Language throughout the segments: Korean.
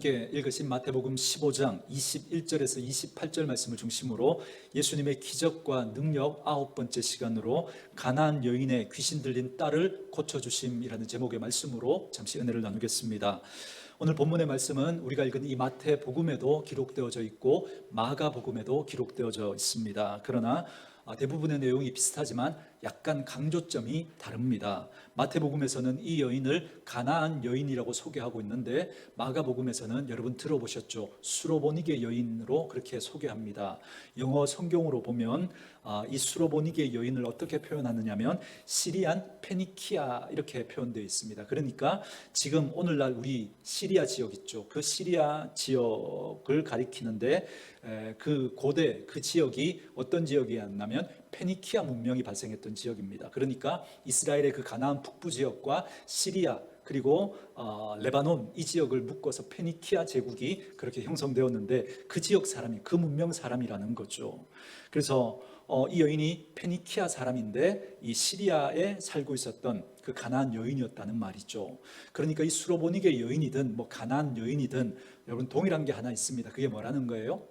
함께 읽으신 마태복음 15장 21절에서 28절 말씀을 중심으로 예수님의 기적과 능력 9번째 시간으로 가나안 여인의 귀신 들린 딸을 고쳐주심이라는 제목의 말씀으로 잠시 은혜를 나누겠습니다. 오늘 본문의 말씀은 우리가 읽은 이 마태복음에도 기록되어져 있고 마가복음에도 기록되어져 있습니다. 그러나 대부분의 내용이 비슷하지만 약간 강조점이 다릅니다. 마태복음에서는 이 여인을 가나안 여인이라고 소개하고 있는데 마가복음에서는 여러분 들어보셨죠? 수로보니게 여인으로 그렇게 소개합니다. 영어 성경으로 보면 이 수로보니게 여인을 어떻게 표현하느냐면 시리안 페니키아 이렇게 표현되어 있습니다. 그러니까 지금 오늘날 우리 시리아 지역 있죠? 그 시리아 지역을 가리키는데 그 고대 그 지역이 어떤 지역이었냐면 페니키아 문명이 발생했던 지역입니다. 그러니까 이스라엘의 그 가나안 북부 지역과 시리아 그리고 레바논 이 지역을 묶어서 페니키아 제국이 그렇게 형성되었는데 그 지역 사람이 그 문명 사람이라는 거죠. 그래서 이 여인이 페니키아 사람인데 이 시리아에 살고 있었던 그 가나안 여인이었다는 말이죠. 그러니까 이 수로보니게 여인이든 뭐 가나안 여인이든 여러분 동일한 게 하나 있습니다. 그게 뭐라는 거예요?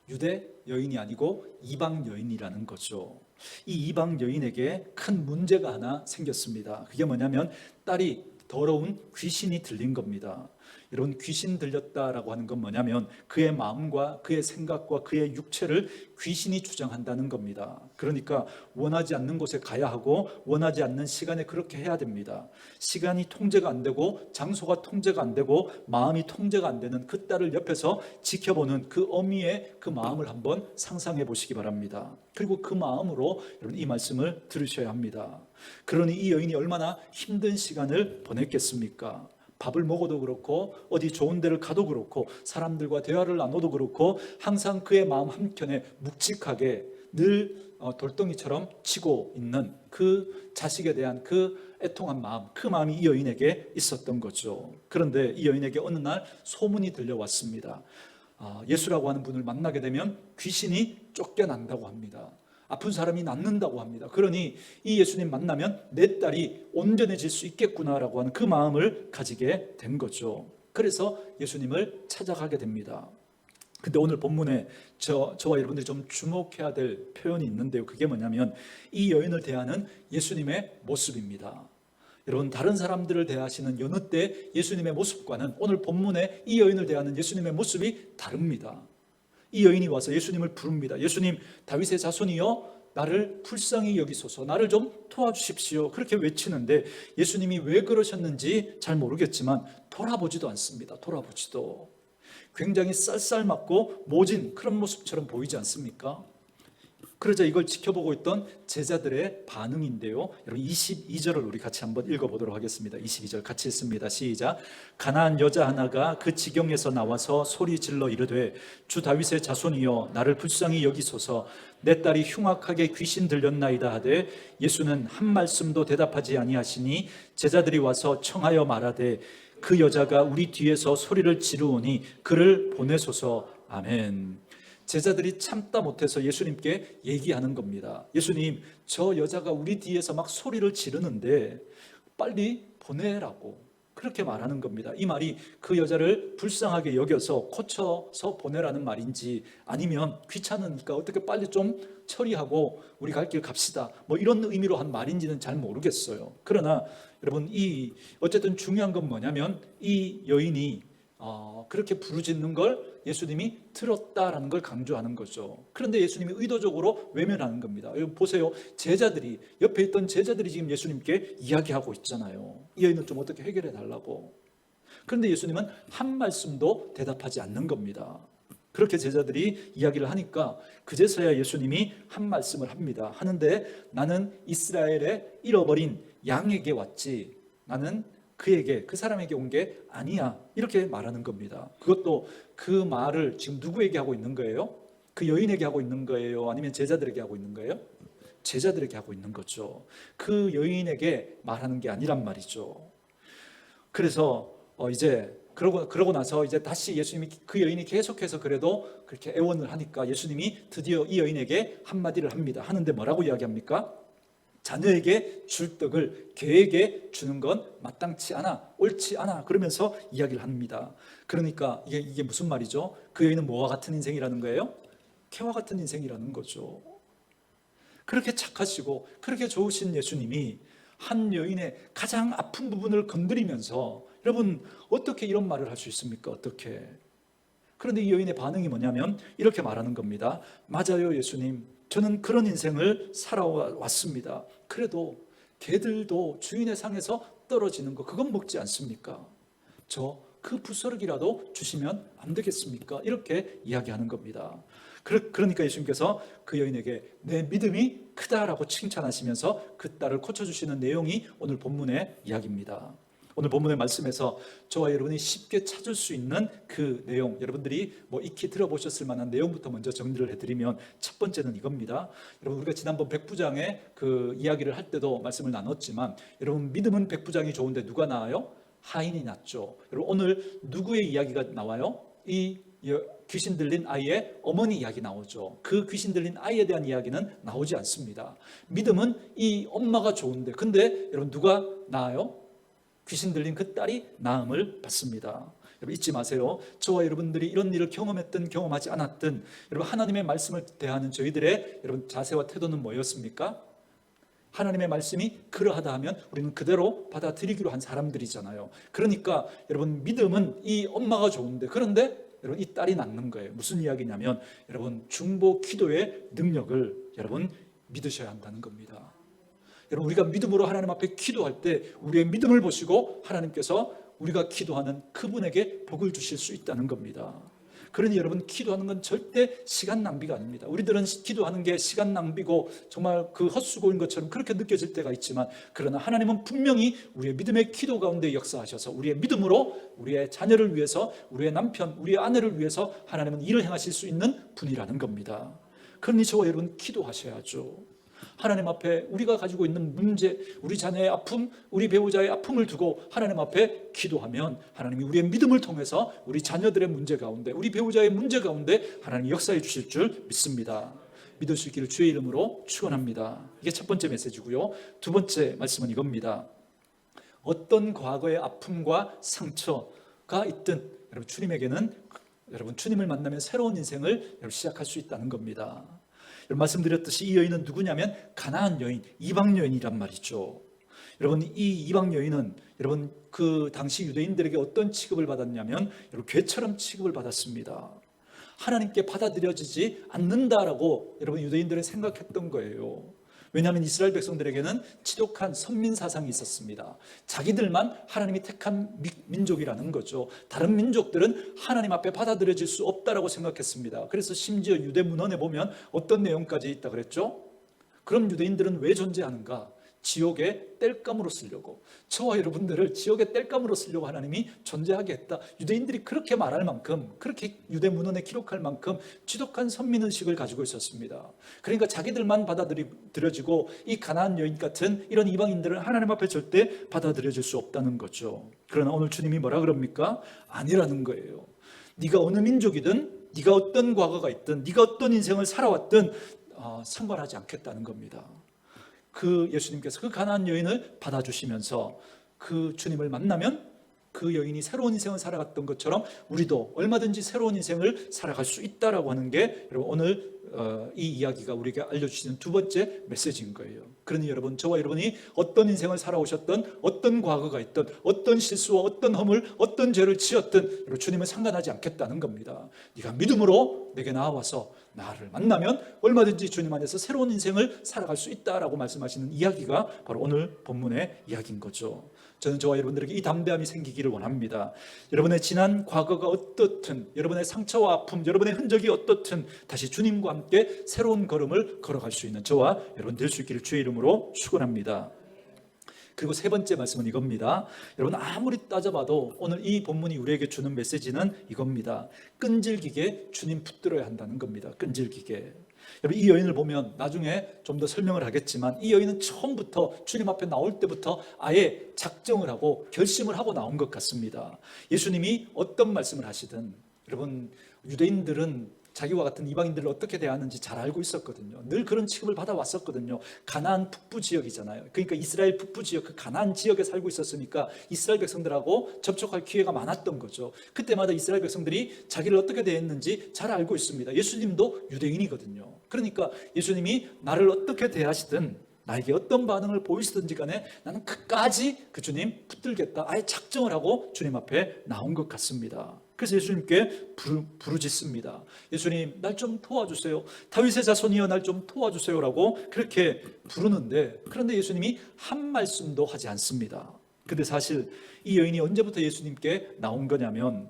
유대 여인이 아니고 이방 여인이라는 거죠. 이 이방 여인에게 큰 문제가 하나 생겼습니다. 그게 뭐냐면 딸이 더러운 귀신이 들린 겁니다. 여러분 귀신 들렸다라고 하는 건 뭐냐면 그의 마음과 그의 생각과 그의 육체를 귀신이 주장한다는 겁니다. 그러니까 원하지 않는 곳에 가야 하고 원하지 않는 시간에 그렇게 해야 됩니다. 시간이 통제가 안 되고 장소가 통제가 안 되고 마음이 통제가 안 되는 그 딸을 옆에서 지켜보는 그 어미의 그 마음을 한번 상상해 보시기 바랍니다. 그리고 그 마음으로 여러분 이 말씀을 들으셔야 합니다. 그러니 이 여인이 얼마나 힘든 시간을 보냈겠습니까? 밥을 먹어도 그렇고 어디 좋은 데를 가도 그렇고 사람들과 대화를 나눠도 그렇고 항상 그의 마음 한켠에 묵직하게 늘 돌덩이처럼 치고 있는 그 자식에 대한 그 애통한 마음, 그 마음이 이 여인에게 있었던 거죠. 그런데 이 여인에게 어느 날 소문이 들려왔습니다. 예수라고 하는 분을 만나게 되면 귀신이 쫓겨난다고 합니다. 아픈 사람이 낫는다고 합니다. 그러니 이 예수님 만나면 내 딸이 온전해질 수 있겠구나라고 하는 그 마음을 가지게 된 거죠. 그래서 예수님을 찾아가게 됩니다. 근데 오늘 본문에 저와 여러분들이 좀 주목해야 될 표현이 있는데요. 그게 뭐냐면 이 여인을 대하는 예수님의 모습입니다. 여러분 다른 사람들을 대하시는 여느 때 예수님의 모습과는 오늘 본문에 이 여인을 대하는 예수님의 모습이 다릅니다. 이 여인이 와서 예수님을 부릅니다. 예수님, 다윗의 자손이여 나를 불쌍히 여기소서, 나를 좀 도와주십시오. 그렇게 외치는데 예수님이 왜 그러셨는지 잘 모르겠지만 돌아보지도 않습니다. 돌아보지도. 굉장히 쌀쌀맞고 모진 그런 모습처럼 보이지 않습니까? 그러자 이걸 지켜보고 있던 제자들의 반응인데요. 여러분 22절을 우리 같이 한번 읽어보도록 하겠습니다. 22절 같이 읽습니다. 시작. 가나안 여자 하나가 그 지경에서 나와서 소리 질러 이르되 주 다윗의 자손이여 나를 불쌍히 여기소서, 내 딸이 흉악하게 귀신 들렸나이다 하되 예수는 한 말씀도 대답하지 아니하시니 제자들이 와서 청하여 말하되 그 여자가 우리 뒤에서 소리를 지르오니 그를 보내소서. 아멘. 제자들이 참다 못해서 예수님께 얘기하는 겁니다. 예수님, 저 여자가 우리 뒤에서 막 소리를 지르는데 빨리 보내라고 그렇게 말하는 겁니다. 이 말이 그 여자를 불쌍하게 여겨서 고쳐서 보내라는 말인지 아니면 귀찮으니까 어떻게 빨리 좀 처리하고 우리 갈 길 갑시다 뭐 이런 의미로 한 말인지는 잘 모르겠어요. 그러나 여러분 어쨌든 중요한 건 뭐냐면 이 여인이 그렇게 부르짖는 걸 예수님이 들었다라는 걸 강조하는 거죠. 그런데 예수님이 의도적으로 외면하는 겁니다. 여러분 보세요. 옆에 있던 제자들이 지금 예수님께 이야기하고 있잖아요. 이 여인은 좀 어떻게 해결해 달라고. 그런데 예수님은 한 말씀도 대답하지 않는 겁니다. 그렇게 제자들이 이야기를 하니까 그제서야 예수님이 한 말씀을 합니다. 하는데 나는 이스라엘의 잃어버린 양에게 왔지 나는 그 사람에게 온 게 아니야 이렇게 말하는 겁니다. 그것도 그 말을 지금 누구에게 하고 있는 거예요? 그 여인에게 하고 있는 거예요? 아니면 제자들에게 하고 있는 거예요? 제자들에게 하고 있는 거죠. 그 여인에게 말하는 게 아니란 말이죠. 그래서 이제 그러고 나서 이제 다시 예수님이 그 여인이 계속해서 그래도 그렇게 애원을 하니까 예수님이 드디어 이 여인에게 한마디를 합니다. 하는데 뭐라고 이야기합니까? 자녀에게 줄 떡을 개에게 주는 건 마땅치 않아, 옳지 않아, 그러면서 이야기를 합니다. 그러니까 이게 무슨 말이죠? 그 여인은 뭐와 같은 인생이라는 거예요? 개와 같은 인생이라는 거죠. 그렇게 착하시고 그렇게 좋으신 예수님이 한 여인의 가장 아픈 부분을 건드리면서, 여러분 어떻게 이런 말을 할 수 있습니까? 어떻게? 그런데 이 여인의 반응이 뭐냐면 이렇게 말하는 겁니다. 맞아요, 예수님. 저는 그런 인생을 살아왔습니다. 그래도 개들도 주인의 상에서 떨어지는 거, 그건 먹지 않습니까? 저 그 부스러기라도 주시면 안 되겠습니까? 이렇게 이야기하는 겁니다. 그러니까 예수님께서 그 여인에게 내 믿음이 크다라고 칭찬하시면서 그 딸을 고쳐주시는 내용이 오늘 본문의 이야기입니다. 오늘 본문의 말씀에서 저와 여러분이 쉽게 찾을 수 있는 그 내용, 여러분들이 익히 들어보셨을 만한 내용부터 먼저 정리를 해드리면, 첫 번째는 이겁니다. 여러분, 우리가 지난번 백부장의 그 이야기를 할 때도 말씀을 나눴지만, 여러분 믿음은 백부장이 좋은데 누가 나아요? 하인이 낫죠. 여러분 오늘 누구의 이야기가 나와요? 이 귀신 들린 아이의 어머니 이야기 나오죠. 그 귀신 들린 아이에 대한 이야기는 나오지 않습니다. 믿음은 이 엄마가 좋은데, 근데 여러분 누가 나아요? 귀신 들린 그 딸이 나음을 받습니다. 여러분 잊지 마세요. 저와 여러분들이 이런 일을 경험했든 경험하지 않았든, 여러분 하나님의 말씀을 대하는 저희들의 여러분 자세와 태도는 뭐였습니까? 하나님의 말씀이 그러하다 하면 우리는 그대로 받아들이기로 한 사람들이잖아요. 그러니까 여러분 믿음은 이 엄마가 좋은데, 그런데 여러분 이 딸이 낫는 거예요. 무슨 이야기냐면 여러분 중보 기도의 능력을 여러분 믿으셔야 한다는 겁니다. 여러분 우리가 믿음으로 하나님 앞에 기도할 때 우리의 믿음을 보시고 하나님께서 우리가 기도하는 그분에게 복을 주실 수 있다는 겁니다. 그러니 여러분 기도하는 건 절대 시간 낭비가 아닙니다. 우리들은 기도하는 게 시간 낭비고 정말 그 헛수고인 것처럼 그렇게 느껴질 때가 있지만, 그러나 하나님은 분명히 우리의 믿음의 기도 가운데 역사하셔서 우리의 믿음으로 우리의 자녀를 위해서, 우리의 남편, 우리의 아내를 위해서 하나님은 일을 행하실 수 있는 분이라는 겁니다. 그러니 저와 여러분 기도하셔야죠. 하나님 앞에 우리가 가지고 있는 문제, 우리 자녀의 아픔, 우리 배우자의 아픔을 두고 하나님 앞에 기도하면 하나님이 우리의 믿음을 통해서 우리 자녀들의 문제 가운데, 우리 배우자의 문제 가운데 하나님이 역사해 주실 줄 믿습니다. 믿을 수 있기를 주의 이름으로 축원합니다. 이게 첫 번째 메시지고요. 두 번째 말씀은 이겁니다. 어떤 과거의 아픔과 상처가 있든 여러분 주님에게는, 여러분 주님을 만나면 새로운 인생을 시작할 수 있다는 겁니다. 말씀드렸듯이 이 여인은 누구냐면 가나안 여인, 이방 여인이란 말이죠. 여러분 이 이방 여인은 여러분 그 당시 유대인들에게 어떤 취급을 받았냐면 여러분 괴처럼 취급을 받았습니다. 하나님께 받아들여지지 않는다라고 여러분 유대인들은 생각했던 거예요. 왜냐하면 이스라엘 백성들에게는 지독한 선민 사상이 있었습니다. 자기들만 하나님이 택한 민족이라는 거죠. 다른 민족들은 하나님 앞에 받아들여질 수 없다라고 생각했습니다. 그래서 심지어 유대 문헌에 보면 어떤 내용까지 있다 그랬죠? 그럼 유대인들은 왜 존재하는가? 지옥의 땔감으로 쓰려고, 저와 여러분들을 지옥의 땔감으로 쓰려고 하나님이 존재하게 했다. 유대인들이 그렇게 말할 만큼, 그렇게 유대 문헌에 기록할 만큼 지독한 선민의식을 가지고 있었습니다. 그러니까 자기들만 받아들여지고 이 가나안 여인 같은 이런 이방인들은 하나님 앞에 절대 받아들여질 수 없다는 거죠. 그러나 오늘 주님이 뭐라 그럽니까? 아니라는 거예요. 네가 어느 민족이든, 네가 어떤 과거가 있든, 네가 어떤 인생을 살아왔든 상관하지 않겠다는 겁니다. 그 예수님께서 그 가나안 여인을 받아주시면서 그 주님을 만나면 그 여인이 새로운 인생을 살아갔던 것처럼 우리도 얼마든지 새로운 인생을 살아갈 수 있다라고 하는 게 여러분 오늘 이 이야기가 우리에게 알려주시는 두 번째 메시지인 거예요. 그러니 여러분 저와 여러분이 어떤 인생을 살아오셨던, 어떤 과거가 있던, 어떤 실수와 어떤 허물, 어떤 죄를 지었든 여러분 주님은 상관하지 않겠다는 겁니다. 네가 믿음으로 내게 나와서 나를 만나면 얼마든지 주님 안에서 새로운 인생을 살아갈 수 있다라고 말씀하시는 이야기가 바로 오늘 본문의 이야기인 거죠. 저는 저와 여러분들에게 이 담대함이 생기기를 원합니다. 여러분의 지난 과거가 어떻든, 여러분의 상처와 아픔, 여러분의 흔적이 어떻든 다시 주님과 함께 새로운 걸음을 걸어갈 수 있는 저와 여러분 될 수 있기를 주의 이름으로 축원합니다. 그리고 세 번째 말씀은 이겁니다. 여러분 아무리 따져봐도 오늘 이 본문이 우리에게 주는 메시지는 이겁니다. 끈질기게 주님 붙들어야 한다는 겁니다. 끈질기게. 여러분 이 여인을 보면 나중에 좀 더 설명을 하겠지만, 이 여인은 처음부터 주님 앞에 나올 때부터 아예 작정을 하고 결심을 하고 나온 것 같습니다. 예수님이 어떤 말씀을 하시든, 여러분 유대인들은 자기와 같은 이방인들을 어떻게 대하는지 잘 알고 있었거든요. 늘 그런 취급을 받아왔었거든요. 가나안 북부 지역이잖아요. 그러니까 이스라엘 북부 지역, 그 가나안 지역에 살고 있었으니까 이스라엘 백성들하고 접촉할 기회가 많았던 거죠. 그때마다 이스라엘 백성들이 자기를 어떻게 대했는지 잘 알고 있습니다. 예수님도 유대인이거든요. 그러니까 예수님이 나를 어떻게 대하시든, 나에게 어떤 반응을 보이시든지 간에 나는 끝까지 그 주님 붙들겠다, 아예 작정을 하고 주님 앞에 나온 것 같습니다. 그래서 예수님께 부르짖습니다. 예수님, 날 좀 도와주세요. 다윗의 자손이여, 날 좀 도와주세요라고 그렇게 부르는데, 그런데 예수님이 한 말씀도 하지 않습니다. 근데 사실 이 여인이 언제부터 예수님께 나온 거냐면,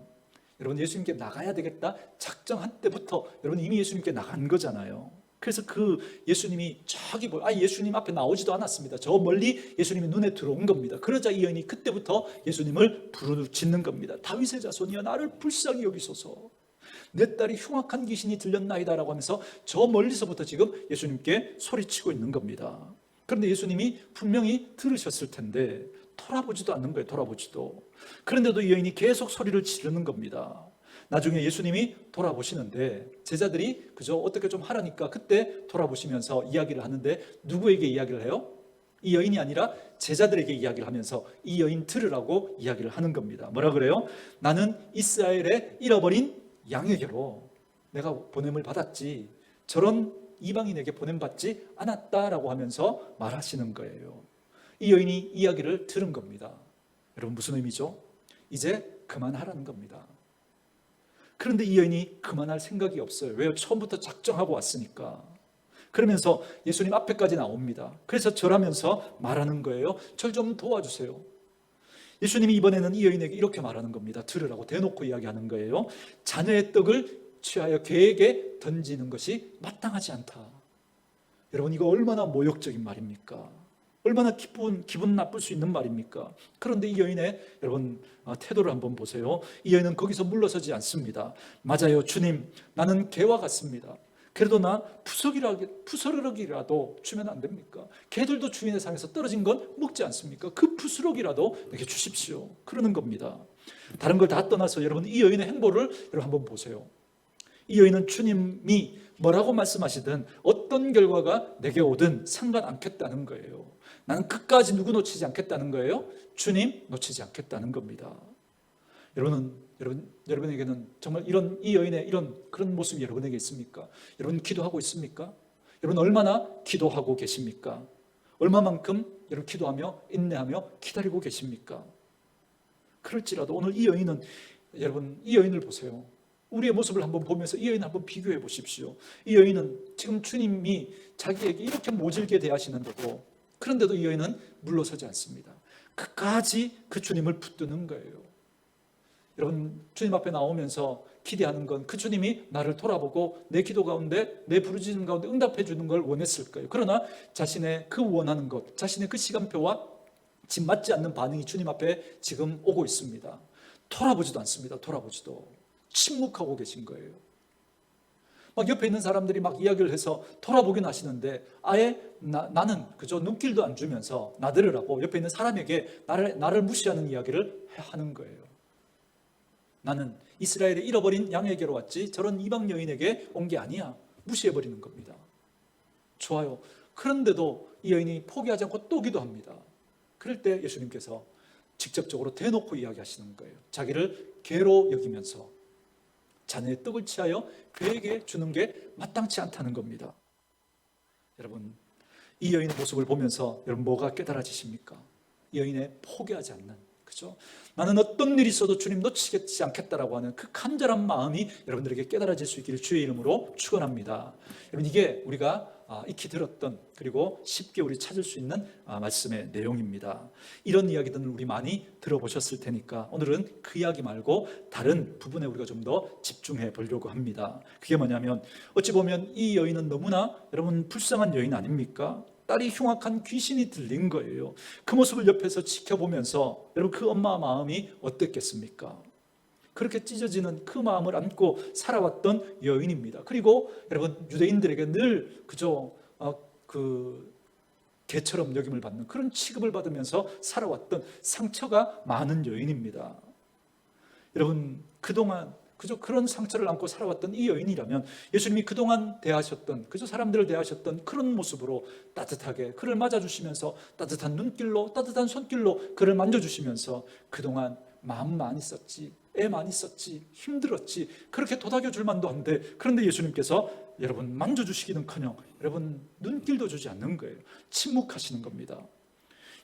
여러분, 예수님께 나가야 되겠다 작정한 때부터 여러분 이미 예수님께 나간 거잖아요. 그래서 그 예수님이 예수님 앞에 나오지도 않았습니다. 저 멀리 예수님이 눈에 들어온 겁니다. 그러자 이 여인이 그때부터 예수님을 부르짖는 겁니다. 다윗의 자손이여, 나를 불쌍히 여기소서. 내 딸이 흉악한 귀신이 들렸나이다라고 하면서 저 멀리서부터 지금 예수님께 소리치고 있는 겁니다. 그런데 예수님이 분명히 들으셨을 텐데 돌아보지도 않는 거예요. 돌아보지도. 그런데도 이 여인이 계속 소리를 지르는 겁니다. 나중에 예수님이 돌아보시는데 제자들이 그저 어떻게 좀 하라니까 그때 돌아보시면서 이야기를 하는데, 누구에게 이야기를 해요? 이 여인이 아니라 제자들에게 이야기를 하면서 이 여인 들으라고 이야기를 하는 겁니다. 뭐라 그래요? 나는 이스라엘의 잃어버린 양에게로 내가 보냄을 받았지 저런 이방인에게 보냄받지 않았다라고 하면서 말하시는 거예요. 이 여인이 이야기를 들은 겁니다. 여러분, 무슨 의미죠? 이제 그만하라는 겁니다. 그런데 이 여인이 그만할 생각이 없어요. 왜요? 처음부터 작정하고 왔으니까. 그러면서 예수님 앞에까지 나옵니다. 그래서 절하면서 말하는 거예요. 절 좀 도와주세요. 예수님이 이번에는 이 여인에게 이렇게 말하는 겁니다. 들으라고 대놓고 이야기하는 거예요. 자녀의 떡을 취하여 개에게 던지는 것이 마땅하지 않다. 여러분, 이거 얼마나 모욕적인 말입니까? 얼마나 기분 나쁠 수 있는 말입니까? 그런데 이 여인의 여러분 태도를 한번 보세요. 이 여인은 거기서 물러서지 않습니다. 맞아요, 주님, 나는 개와 같습니다. 그래도 나 푸스러기라도 주면 안 됩니까? 개들도 주인의 상에서 떨어진 건 먹지 않습니까? 그 푸스러기라도 내게 주십시오. 그러는 겁니다. 다른 걸 다 떠나서 여러분 이 여인의 행보를 여러분 한번 보세요. 이 여인은 주님이 뭐라고 말씀하시든 어떤 결과가 내게 오든 상관 않겠다는 거예요. 나는 끝까지 누구 놓치지 않겠다는 거예요. 주님 놓치지 않겠다는 겁니다. 여러분에게는 정말 이 여인의 이런 그런 모습이 여러분에게 있습니까? 여러분 기도하고 있습니까? 여러분 얼마나 기도하고 계십니까? 얼마만큼 여러분 기도하며 인내하며 기다리고 계십니까? 그럴지라도 오늘 이 여인은, 여러분 이 여인을 보세요. 우리의 모습을 한번 보면서 이 여인을 한번 비교해 보십시오. 이 여인은 지금 주님이 자기에게 이렇게 모질게 대하시는데도, 그런데도 이 여인은 물러서지 않습니다. 끝까지 그 주님을 붙드는 거예요. 여러분, 주님 앞에 나오면서 기대하는 건 그 주님이 나를 돌아보고 내 기도 가운데, 내 부르짖음 가운데 응답해 주는 걸 원했을 거예요. 그러나 자신의 그 원하는 것, 자신의 그 시간표와 지금 맞지 않는 반응이 주님 앞에 지금 오고 있습니다. 돌아보지도 않습니다. 돌아보지도. 침묵하고 계신 거예요. 막 옆에 있는 사람들이 막 이야기를 해서 돌아보긴 하시는데 아예 나는 그저 눈길도 안 주면서 나들으라고 옆에 있는 사람에게 나를 무시하는 이야기를 하는 거예요. 나는 이스라엘의 잃어버린 양에게로 왔지 저런 이방 여인에게 온 게 아니야. 무시해버리는 겁니다. 좋아요. 그런데도 이 여인이 포기하지 않고 또 기도합니다. 그럴 때 예수님께서 직접적으로 대놓고 이야기하시는 거예요. 자기를 개로 여기면서 자녀의 떡을 취하여 그에게 주는 게 마땅치 않다는 겁니다. 여러분, 이 여인의 모습을 보면서 여러분 뭐가 깨달아지십니까? 이 여인의 포기하지 않는, 그죠? 나는 어떤 일이 있어도 주님 놓치지 않겠다라고 하는 그 간절한 마음이 여러분들에게 깨달아질 수 있기를 주의 이름으로 축원합니다. 여러분, 이게 우리가 익히 들었던, 그리고 쉽게 우리 찾을 수 있는 말씀의 내용입니다. 이런 이야기들은 우리 많이 들어보셨을 테니까 오늘은 그 이야기 말고 다른 부분에 우리가 좀 더 집중해 보려고 합니다. 그게 뭐냐면, 어찌 보면 이 여인은 너무나 여러분 불쌍한 여인 아닙니까? 딸이 흉악한 귀신이 들린 거예요. 그 모습을 옆에서 지켜보면서 여러분 그 엄마 마음이 어땠겠습니까? 그렇게 찢어지는 그 마음을 안고 살아왔던 여인입니다. 그리고 여러분 유대인들에게 늘 그저 개처럼 여김을 받는 그런 취급을 받으면서 살아왔던 상처가 많은 여인입니다. 여러분 그동안 그저 그런 상처를 안고 살아왔던 이 여인이라면 예수님이 그동안 대하셨던, 그저 사람들을 대하셨던 그런 모습으로 따뜻하게 그를 맞아주시면서 따뜻한 눈길로, 따뜻한 손길로 그를 만져주시면서 그동안 마음 많이 썼지, 애 많이 썼지, 힘들었지, 그렇게 도닥여줄 만도 한데, 그런데 예수님께서 여러분 만져주시기는커녕 여러분 눈길도 주지 않는 거예요. 침묵하시는 겁니다.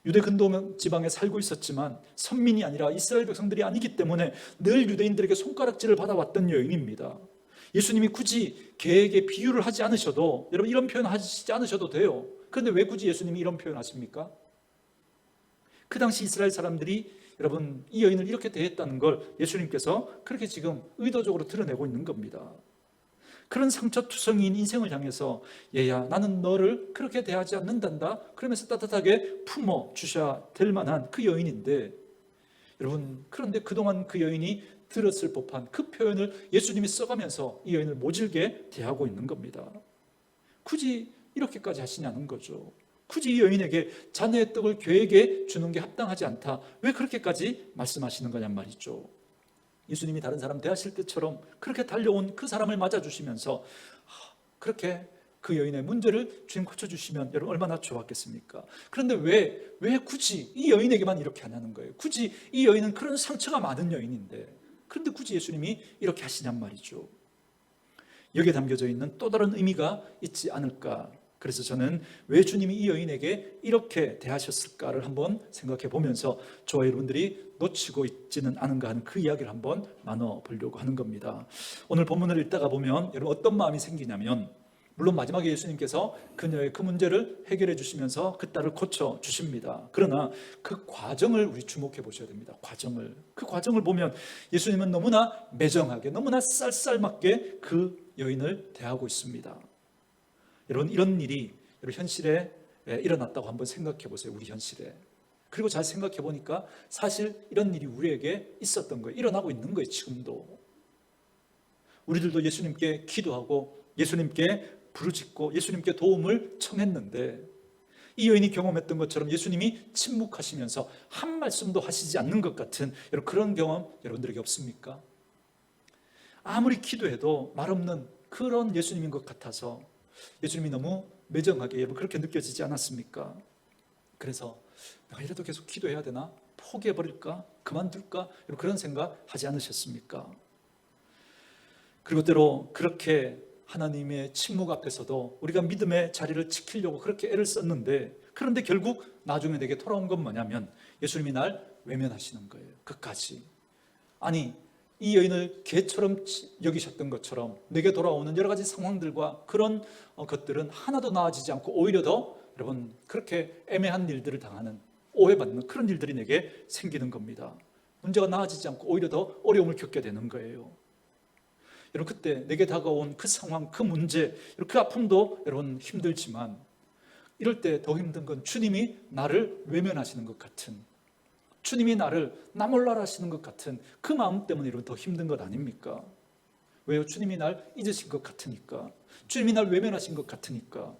유대 근동 지방에 살고 있었지만 선민이 아니라 이스라엘 백성들이 아니기 때문에 늘 유대인들에게 손가락질을 받아왔던 여인입니다. 예수님이 굳이 개에게 비유를 하지 않으셔도, 여러분 이런 표현 하시지 않으셔도 돼요. 그런데 왜 굳이 예수님이 이런 표현 하십니까? 그 당시 이스라엘 사람들이 여러분 이 여인을 이렇게 대했다는 걸 예수님께서 그렇게 지금 의도적으로 드러내고 있는 겁니다. 그런 상처투성이인 인생을 향해서 얘야 나는 너를 그렇게 대하지 않는단다 그러면서 따뜻하게 품어 주셔야 될 만한 그 여인인데, 여러분 그런데 그동안 그 여인이 들었을 법한 그 표현을 예수님이 써가면서 이 여인을 모질게 대하고 있는 겁니다. 굳이 이렇게까지 하시냐는 거죠. 굳이 이 여인에게 자네의 떡을 괴에게 주는 게 합당하지 않다, 왜 그렇게까지 말씀하시는 거냔 말이죠. 예수님이 다른 사람 대하실 때처럼 그렇게 달려온 그 사람을 맞아주시면서 그렇게 그 여인의 문제를 주님 고쳐주시면 여러분 얼마나 좋았겠습니까? 그런데 왜 굳이 이 여인에게만 이렇게 하냐는 거예요. 굳이 이 여인은 그런 상처가 많은 여인인데, 그런데 굳이 예수님이 이렇게 하시냔 말이죠. 여기에 담겨져 있는 또 다른 의미가 있지 않을까. 그래서 저는 왜 주님이 이 여인에게 이렇게 대하셨을까를 한번 생각해 보면서 저와 여러분들이 놓치고 있지는 않은가 하는 그 이야기를 한번 나눠보려고 하는 겁니다. 오늘 본문을 읽다가 보면 여러분 어떤 마음이 생기냐면, 물론 마지막에 예수님께서 그녀의 그 문제를 해결해 주시면서 그 딸을 고쳐 주십니다. 그러나 그 과정을 우리 주목해 보셔야 됩니다. 그 과정을 보면 예수님은 너무나 매정하게, 너무나 쌀쌀맞게 그 여인을 대하고 있습니다. 여러분 이런 일이 여러분 현실에 일어났다고 한번 생각해 보세요. 우리 현실에. 그리고 잘 생각해 보니까 사실 이런 일이 우리에게 있었던 거예요. 일어나고 있는 거예요. 지금도. 우리들도 예수님께 기도하고 예수님께 부르짖고 예수님께 도움을 청했는데, 이 여인이 경험했던 것처럼 예수님이 침묵하시면서 한 말씀도 하시지 않는 것 같은 그런 경험 여러분들에게 없습니까? 아무리 기도해도 말 없는 그런 예수님인 것 같아서 예수님이 너무 매정하게 여러분 그렇게 느껴지지 않았습니까? 그래서 내가 이래도 계속 기도해야 되나? 포기해버릴까? 그만둘까? 여러분 그런 생각 하지 않으셨습니까? 그리고 때로 그렇게 하나님의 침묵 앞에서도 우리가 믿음의 자리를 지키려고 그렇게 애를 썼는데, 그런데 결국 나중에 내게 돌아온 건 뭐냐면 예수님이 날 외면하시는 거예요. 끝까지. 아니 이 여인을 개처럼 여기셨던 것처럼 내게 돌아오는 여러 가지 상황들과 그런 것들은 하나도 나아지지 않고 오히려 더 여러분 그렇게 애매한 일들을 당하는, 오해받는 그런 일들이 내게 생기는 겁니다. 문제가 나아지지 않고 오히려 더 어려움을 겪게 되는 거예요. 여러분 그때 내게 다가온 그 상황, 그 문제, 그 아픔도 여러분 힘들지만 이럴 때 더 힘든 건 주님이 나를 외면하시는 것 같은, 주님이 나를 나 몰라라 하시는 것 같은 그 마음 때문에 여러분 더 힘든 것 아닙니까? 왜요? 주님이 날 잊으신 것 같으니까, 주님이 날 외면하신 것 같으니까.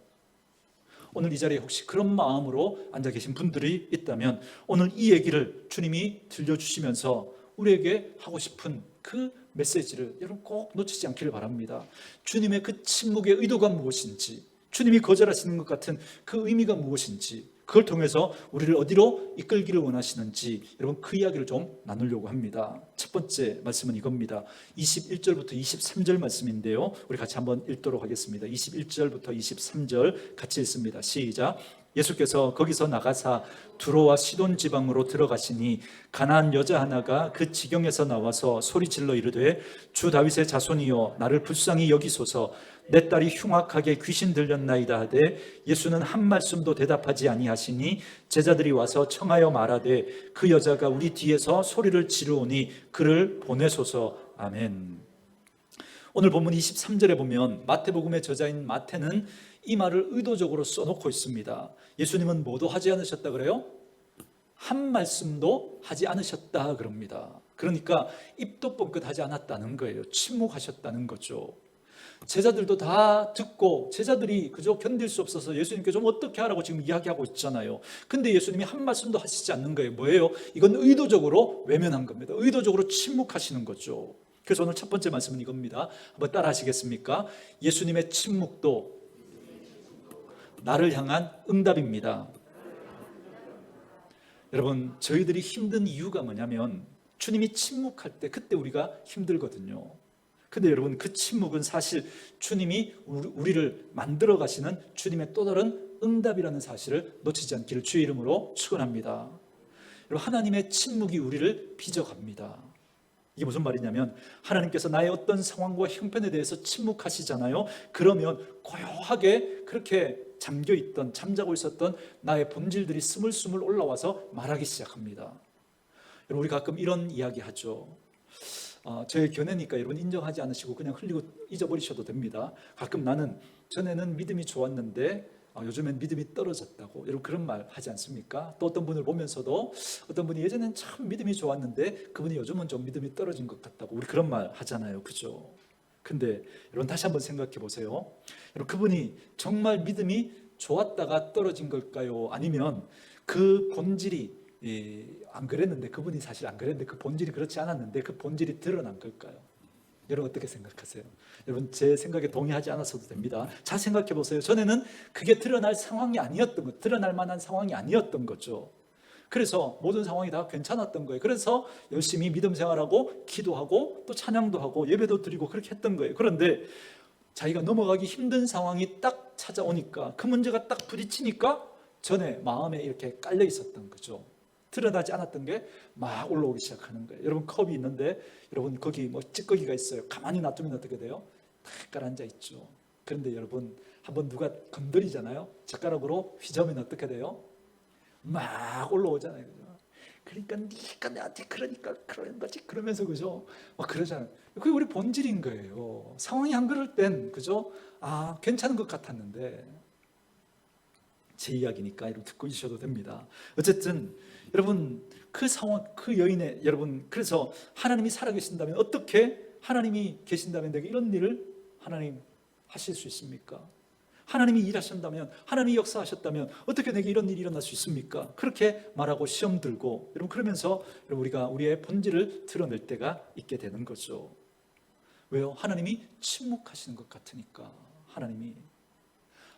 오늘 이 자리에 혹시 그런 마음으로 앉아 계신 분들이 있다면 오늘 이 얘기를 주님이 들려주시면서 우리에게 하고 싶은 그 메시지를 여러분 꼭 놓치지 않기를 바랍니다. 주님의 그 침묵의 의도가 무엇인지, 주님이 거절하시는 것 같은 그 의미가 무엇인지, 그걸 통해서 우리를 어디로 이끌기를 원하시는지 여러분 그 이야기를 좀 나누려고 합니다. 첫 번째 말씀은 이겁니다. 21절부터 23절 말씀인데요, 우리 같이 한번 읽도록 하겠습니다. 21절부터 23절 같이 읽습니다. 시작. 예수께서 거기서 나가사 두로와 시돈 지방으로 들어가시니 가나안 여자 하나가 그 지경에서 나와서 소리질러 이르되 주 다윗의 자손이여 나를 불쌍히 여기소서, 내 딸이 흉악하게 귀신 들렸나이다 하되 예수는 한 말씀도 대답하지 아니하시니 제자들이 와서 청하여 말하되 그 여자가 우리 뒤에서 소리를 지르오니 그를 보내소서. 아멘. 오늘 본문 23절에 보면 마태복음의 저자인 마태는 이 말을 의도적으로 써놓고 있습니다. 예수님은 뭐도 하지 않으셨다 그래요? 한 말씀도 하지 않으셨다 그럽니다. 그러니까 입도 뻥끗하지 않았다는 거예요. 침묵하셨다는 거죠. 제자들도 다 듣고 제자들이 그저 견딜 수 없어서 예수님께 좀 어떻게 하라고 지금 이야기하고 있잖아요. 근데 예수님이 한 말씀도 하시지 않는 거예요. 뭐예요? 이건 의도적으로 외면한 겁니다. 의도적으로 침묵하시는 거죠. 그래서 오늘 첫 번째 말씀은 이겁니다. 한번 따라 하시겠습니까? 예수님의 침묵도 나를 향한 응답입니다. 여러분, 저희들이 힘든 이유가 뭐냐면 주님이 침묵할 때 그때 우리가 힘들거든요. 근데 여러분, 그 침묵은 사실 주님이 우리를 만들어 가시는 주님의 또 다른 응답이라는 사실을 놓치지 않기를 주의 이름으로 축원합니다. 여러분, 하나님의 침묵이 우리를 빚어갑니다. 이게 무슨 말이냐면 하나님께서 나의 어떤 상황과 형편에 대해서 침묵하시잖아요. 그러면 고요하게 그렇게 잠겨있던, 잠자고 있었던 나의 본질들이 스물스물 올라와서 말하기 시작합니다. 여러분, 우리 가끔 이런 이야기 하죠. 저의 견해니까 여러분 인정하지 않으시고 그냥 흘리고 잊어버리셔도 됩니다. 가끔 나는 전에는 믿음이 좋았는데 요즘엔 믿음이 떨어졌다고, 여러분 그런 말 하지 않습니까? 또 어떤 분을 보면서도 어떤 분이 예전엔 참 믿음이 좋았는데 그분이 요즘은 좀 믿음이 떨어진 것 같다고, 우리 그런 말 하잖아요. 그죠? 근데 여러분 다시 한번 생각해 보세요. 여러분, 그분이 정말 믿음이 좋았다가 떨어진 걸까요? 아니면 그 본질이 안 그랬는데, 그분이 사실 안 그랬는데 그 본질이 그렇지 않았는데 그 본질이 드러난 걸까요? 여러분 어떻게 생각하세요? 여러분 제 생각에 동의하지 않았어도 됩니다. 잘 생각해 보세요. 전에는 그게 드러날 상황이 아니었던 것, 드러날 만한 상황이 아니었던 거죠. 그래서 모든 상황이 다 괜찮았던 거예요. 그래서 열심히 믿음 생활하고 기도하고 또 찬양도 하고 예배도 드리고 그렇게 했던 거예요. 그런데 자기가 넘어가기 힘든 상황이 딱 찾아오니까, 그 문제가 딱 부딪히니까 전에 마음에 이렇게 깔려 있었던 거죠. 드러나지 않았던 게 막 올라오기 시작하는 거예요. 여러분, 컵이 있는데 여러분 거기 뭐 찌꺼기가 있어요. 가만히 놔두면 어떻게 돼요? 딱 깔아앉아 있죠. 그런데 여러분, 한번 누가 건드리잖아요. 젓가락으로 휘저으면 어떻게 돼요? 막 올라오잖아요. 그죠? 그러니까 네가 나한테 그러니까 그러는 거지, 그러면서, 그죠? 막 그러잖아요. 그게 우리 본질인 거예요. 상황이 안 그럴 땐, 그죠? 괜찮은 것 같았는데. 제 이야기니까 여러분 듣고 있으셔도 됩니다. 어쨌든 여러분, 그 상황, 그 여인의, 여러분, 그래서 하나님이 살아계신다면, 어떻게 하나님이 계신다면 내게 이런 일을 하나님 하실 수 있습니까? 하나님이 일하신다면, 하나님이 역사하셨다면 어떻게 내게 이런 일이 일어날 수 있습니까? 그렇게 말하고 시험 들고, 여러분 그러면서 여러분 우리가 우리의 본질을 드러낼 때가 있게 되는 거죠. 왜요? 하나님이 침묵하시는 것 같으니까.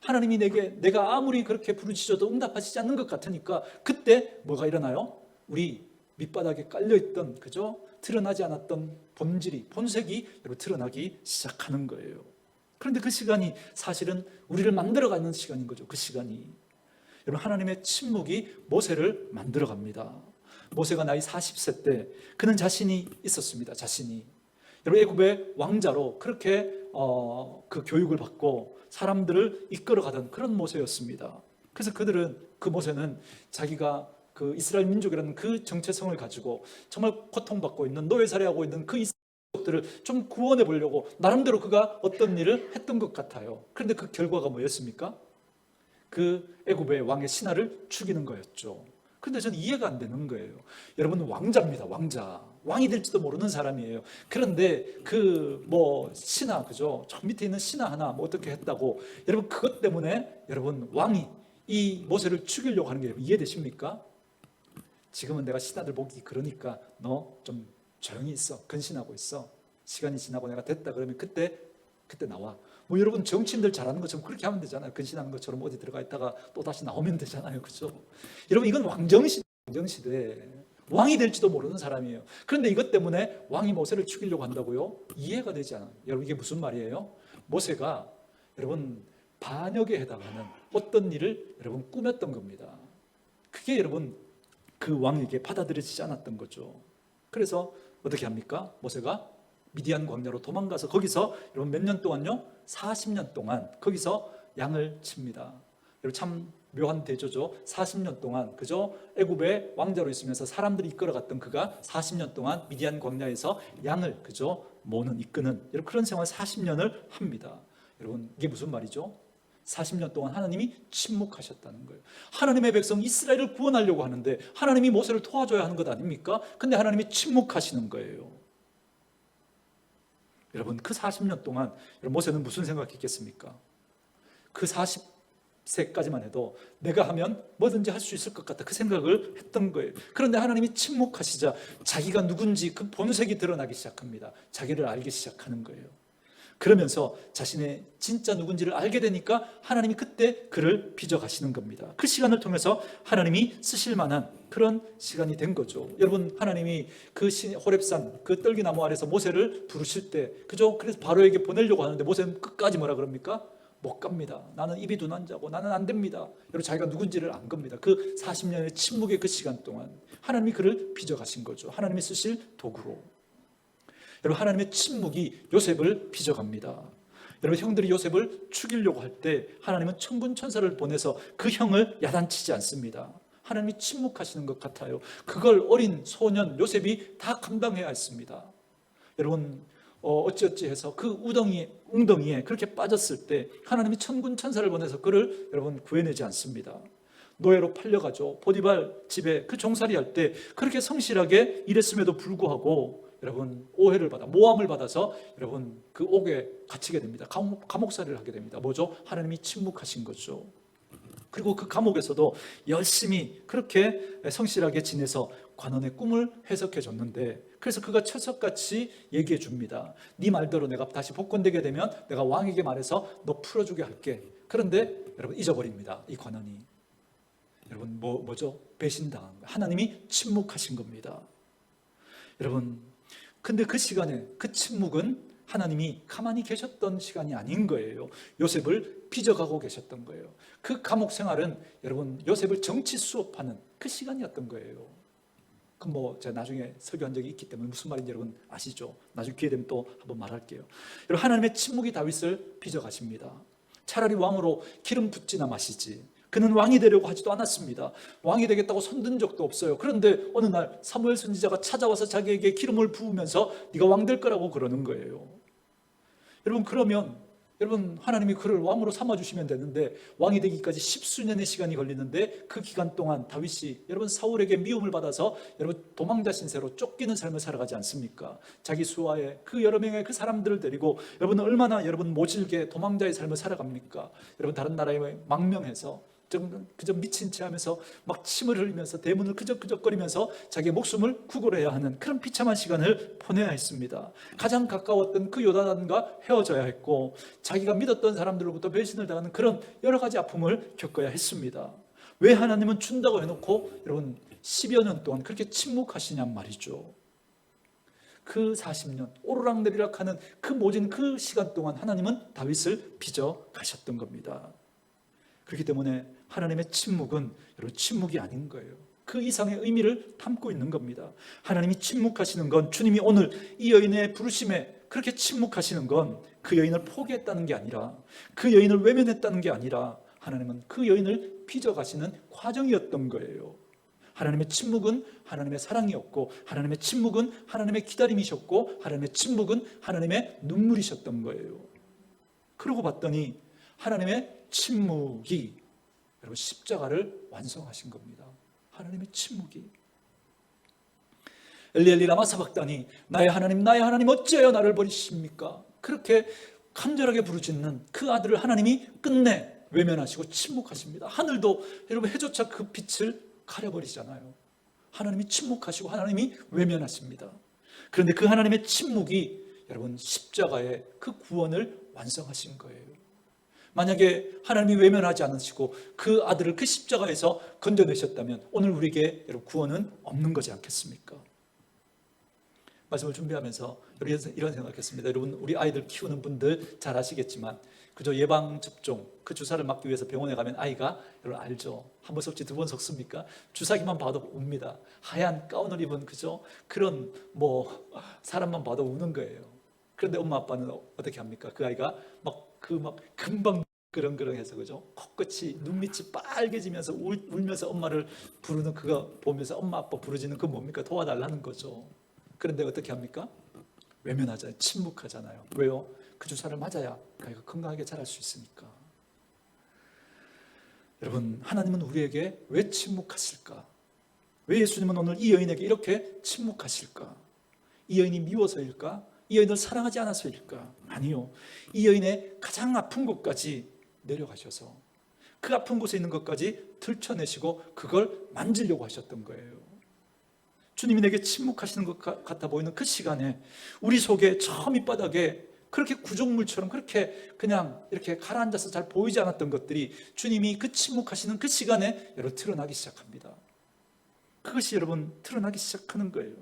하나님이 내가 아무리 그렇게 부르짖어도 응답하시지 않는 것 같으니까, 그때 뭐가 일어나요? 우리 밑바닥에 깔려있던, 그죠? 드러나지 않았던 본색이 여러분 드러나기 시작하는 거예요. 그런데 그 시간이 사실은 우리를 만들어가는 시간인 거죠. 그 시간이. 여러분, 하나님의 침묵이 모세를 만들어갑니다. 모세가 나이 40세 때 그는 자신이 있었습니다. 자신이. 여러분, 애굽의 왕자로 그렇게 그 교육을 받고 사람들을 이끌어가던 그런 모세였습니다. 그래서 그 모세는 자기가 그 이스라엘 민족이라는 그 정체성을 가지고 정말 고통받고 있는, 노예살이하고 있는 그 이스라엘들을 좀 구원해 보려고 나름대로 그가 어떤 일을 했던 것 같아요. 그런데 그 결과가 뭐였습니까? 그 애굽의 왕의 신하를 죽이는 거였죠. 그런데 저는 이해가 안 되는 거예요. 여러분, 왕자입니다. 왕자. 왕이 될지도 모르는 사람이에요. 그런데 신하, 그죠? 저 밑에 있는 신하 하나 어떻게 했다고, 여러분 그것 때문에 여러분 왕이 이 모세를 죽이려고 하는 게 이해되십니까? 지금은 내가 신하들 보기 그러니까 너 좀 조용히 있어. 근신하고 있어. 시간이 지나고 내가 됐다 그러면 그때 나와. 여러분 정치인들 잘하는 것처럼 그렇게 하면 되잖아요. 근신하는 것처럼 어디 들어가 있다가 또 다시 나오면 되잖아요. 그죠? 여러분, 이건 왕정시대. 왕이 될지도 모르는 사람이에요. 그런데 이것 때문에 왕이 모세를 죽이려고 한다고요? 이해가 되지 않아요. 여러분, 이게 무슨 말이에요? 모세가 여러분 반역에 해당하는 어떤 일을 여러분 꾸몄던 겁니다. 그게 여러분 그 왕에게 받아들여지지 않았던 거죠. 그래서 어떻게 합니까? 모세가 미디안 광야로 도망가서 거기서 여러분 몇 년 동안요? 40년 동안 거기서 양을 칩니다. 여러분 참 묘한 대조죠. 40년 동안, 그죠? 애굽의 왕자로 있으면서 사람들이 이끌어갔던 그가 40년 동안 미디안 광야에서 양을, 그죠? 이끄는 여러분 그런 생활 40년을 합니다. 여러분, 이게 무슨 말이죠? 40년 동안 하나님이 침묵하셨다는 거예요. 하나님의 백성 이스라엘을 구원하려고 하는데 하나님이 모세를 도와줘야 하는 것 아닙니까? 근데 하나님이 침묵하시는 거예요. 여러분, 그 40년 동안 모세는 무슨 생각했겠습니까? 그 세까지만 해도 내가 하면 뭐든지 할 수 있을 것 같다, 그 생각을 했던 거예요. 그런데 하나님이 침묵하시자 자기가 누군지 그 본색이 드러나기 시작합니다. 자기를 알기 시작하는 거예요. 그러면서 자신의 진짜 누군지를 알게 되니까 하나님이 그때 그를 빚어가시는 겁니다. 그 시간을 통해서 하나님이 쓰실 만한 그런 시간이 된 거죠. 여러분, 하나님이 그 호렙산 그 떨기나무 아래서 모세를 부르실 때, 그죠? 그래서 바로에게 보내려고 하는데 모세는 끝까지 뭐라 그럽니까? 못 갑니다. 나는 입이 둔한 자고 나는 안 됩니다. 여러분, 자기가 누군지를 안 겁니다. 그 40년의 침묵의 그 시간 동안 하나님이 그를 빚어가신 거죠. 하나님이 쓰실 도구로. 여러분, 하나님의 침묵이 요셉을 빚어갑니다. 여러분, 형들이 요셉을 죽이려고 할 때 하나님은 천군 천사를 보내서 그 형을 야단치지 않습니다. 하나님이 침묵하시는 것 같아요. 그걸 어린 소년 요셉이 다 감당해야 했습니다. 여러분, 어찌어찌 해서 그 웅덩이에 그렇게 빠졌을 때 하나님이 천군 천사를 보내서 그를 여러분 구해내지 않습니다. 노예로 팔려가죠. 포디발 집에 그 종살이 할 때 그렇게 성실하게 일했음에도 불구하고 여러분 오해를 받아, 모함을 받아서 여러분 그 옥에 갇히게 됩니다. 감옥살이를 하게 됩니다. 뭐죠? 하나님이 침묵하신 거죠. 그리고 그 감옥에서도 열심히 그렇게 성실하게 지내서 관원의 꿈을 해석해 줬는데, 그래서 그가 철석같이 얘기해 줍니다. 네 말대로 내가 다시 복권되게 되면 내가 왕에게 말해서 너 풀어주게 할게. 그런데 여러분 잊어버립니다. 이 관원이. 여러분 뭐죠? 배신당한 거예요. 하나님이 침묵하신 겁니다. 여러분, 근데 그 시간에 그 침묵은 하나님이 가만히 계셨던 시간이 아닌 거예요. 요셉을 빚어가고 계셨던 거예요. 그 감옥 생활은 여러분 요셉을 정치 수업하는 그 시간이었던 거예요. 그 제가 나중에 설교한 적이 있기 때문에 무슨 말인지 여러분 아시죠? 나중에 기회 되면 또 한번 말할게요. 여러분, 하나님의 침묵이 다윗을 빚어가십니다. 차라리 왕으로 기름 붓지나 마시지. 그는 왕이 되려고 하지도 않았습니다. 왕이 되겠다고 손든 적도 없어요. 그런데 어느 날 사무엘 선지자가 찾아와서 자기에게 기름을 부으면서 네가 왕 될 거라고 그러는 거예요. 여러분, 그러면 여러분 하나님이 그를 왕으로 삼아주시면 되는데 왕이 되기까지 십수년의 시간이 걸리는데 그 기간 동안 다윗이 여러분 사울에게 미움을 받아서 여러분 도망자 신세로 쫓기는 삶을 살아가지 않습니까? 자기 수하에 그 여러 명의 그 사람들을 데리고 여러분 얼마나 여러분 모질게 도망자의 삶을 살아갑니까? 여러분 다른 나라에 망명해서 그저 미친 채 하면서 막 침을 흘리면서 대문을 끄적끄적거리면서 자기의 목숨을 구걸해야 하는 그런 비참한 시간을 보내야 했습니다. 가장 가까웠던 그 요나단과 헤어져야 했고 자기가 믿었던 사람들로부터 배신을 당하는 그런 여러 가지 아픔을 겪어야 했습니다. 왜 하나님은 준다고 해놓고 여러분 10여 년 동안 그렇게 침묵하시냔 말이죠. 그 40년 오르락내리락 하는 그 모진 그 시간 동안 하나님은 다윗을 빚어 가셨던 겁니다. 그렇기 때문에 하나님의 침묵은 여러분 침묵이 아닌 거예요. 그 이상의 의미를 담고 있는 겁니다. 하나님이 침묵하시는 건 주님이 오늘 이 여인의 부르심에 그렇게 침묵하시는 건 그 여인을 포기했다는 게 아니라 그 여인을 외면했다는 게 아니라 하나님은 그 여인을 빚어가시는 과정이었던 거예요. 하나님의 침묵은 하나님의 사랑이었고 하나님의 침묵은 하나님의 기다림이셨고 하나님의 침묵은 하나님의 눈물이셨던 거예요. 그러고 봤더니 하나님의 침묵이 여러분 십자가를 완성하신 겁니다. 하나님의 침묵이. 엘리 라마 사박다니 나의 하나님 어찌하여 나를 버리십니까? 그렇게 간절하게 부르짖는 그 아들을 하나님이 끝내 외면하시고 침묵하십니다. 하늘도 여러분 해조차 그 빛을 가려버리잖아요. 하나님이 침묵하시고 하나님이 외면하십니다. 그런데 그 하나님의 침묵이 여러분 십자가의 그 구원을 완성하신 거예요. 만약에 하나님이 외면하지 않으시고 그 아들을 그 십자가에서 건져내셨다면 오늘 우리에게 여러분 구원은 없는 거지 않겠습니까? 말씀을 준비하면서 이런 생각했습니다. 여러분 우리 아이들 키우는 분들 잘 아시겠지만 그저 예방접종 그 주사를 맞기 위해서 병원에 가면 아이가 여러분 알죠? 한 번 섞지 두 번 섞습니까? 주사기만 봐도 웁니다. 하얀 가운을 입은 그죠? 그런 사람만 봐도 우는 거예요. 그런데 엄마 아빠는 어떻게 합니까? 그 아이가 막 금방 그렁그렁해서 그죠? 코끝이 눈밑이 빨개지면서 울면서 엄마를 부르는 그거 보면서 엄마 아빠 부르짖는 그 뭡니까? 도와달라는 거죠. 그런데 어떻게 합니까? 외면하잖아요. 침묵하잖아요. 왜요? 그 주사를 맞아야 아이가 건강하게 자랄 수 있으니까. 여러분 하나님은 우리에게 왜 침묵하실까? 왜 예수님은 오늘 이 여인에게 이렇게 침묵하실까? 이 여인이 미워서일까? 이 여인을 사랑하지 않아서일까? 아니요. 이 여인의 가장 아픈 곳까지 내려가셔서 그 아픈 곳에 있는 것까지 들춰내시고 그걸 만지려고 하셨던 거예요. 주님이 내게 침묵하시는 것 같아 보이는 그 시간에 우리 속에 저 밑바닥에 그렇게 구조물처럼 그렇게 그냥 이렇게 가라앉아서 잘 보이지 않았던 것들이 주님이 그 침묵하시는 그 시간에 여러분 드러나기 시작합니다. 그것이 여러분 드러나기 시작하는 거예요.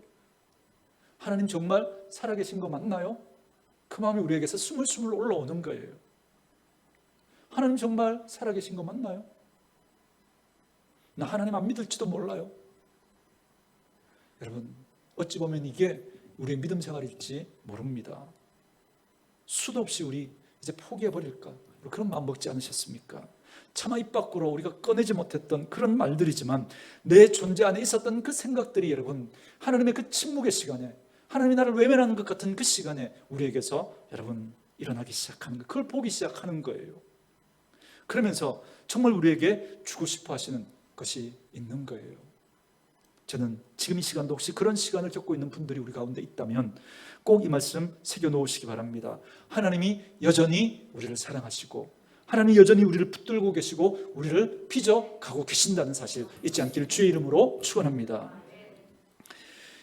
하나님 정말 살아계신 거 맞나요? 그 마음이 우리에게서 스물스물 올라오는 거예요. 하나님 정말 살아계신 거 맞나요? 나 하나님 안 믿을지도 몰라요. 여러분 어찌 보면 이게 우리의 믿음 생활일지 모릅니다. 수도 없이 우리 이제 포기해버릴까 그런 마음 먹지 않으셨습니까? 차마 입 밖으로 우리가 꺼내지 못했던 그런 말들이지만 내 존재 안에 있었던 그 생각들이 여러분 하나님의 그 침묵의 시간에 하나님이 나를 외면하는 것 같은 그 시간에 우리에게서 여러분 일어나기 시작하는 거, 그걸 보기 시작하는 거예요. 그러면서 정말 우리에게 주고 싶어 하시는 것이 있는 거예요. 저는 지금 이 시간도 혹시 그런 시간을 겪고 있는 분들이 우리 가운데 있다면 꼭 이 말씀 새겨놓으시기 바랍니다. 하나님이 여전히 우리를 사랑하시고 하나님이 여전히 우리를 붙들고 계시고 우리를 빚어가고 계신다는 사실 잊지 않기를 주의 이름으로 축원합니다.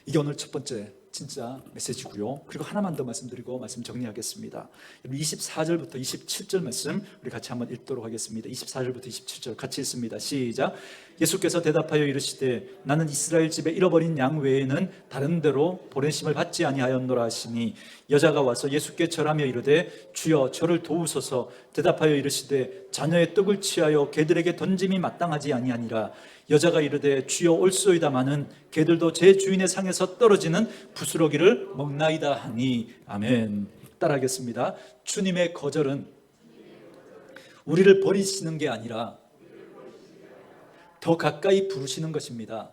이게 오늘 첫 번째 진짜 메시지고요. 그리고 하나만 더 말씀드리고 말씀 정리하겠습니다. 24절부터 27절 말씀 우리 같이 한번 읽도록 하겠습니다. 24절부터 27절 같이 읽습니다. 시작. 예수께서 대답하여 이르시되 나는 이스라엘 집에 잃어버린 양 외에는 다른 데로 보내심을 받지 아니하였노라 하시니 여자가 와서 예수께 절하며 이르되 주여 저를 도우소서. 대답하여 이르시되 자녀의 떡을 취하여 개들에게 던짐이 마땅하지 아니하니라. 여자가 이르되 주여 올소이다마는 개들도 제 주인의 상에서 떨어지는 부스러기를 먹나이다 하니. 아멘. 따라하겠습니다. 주님의 거절은 우리를 버리시는 게 아니라 더 가까이 부르시는 것입니다.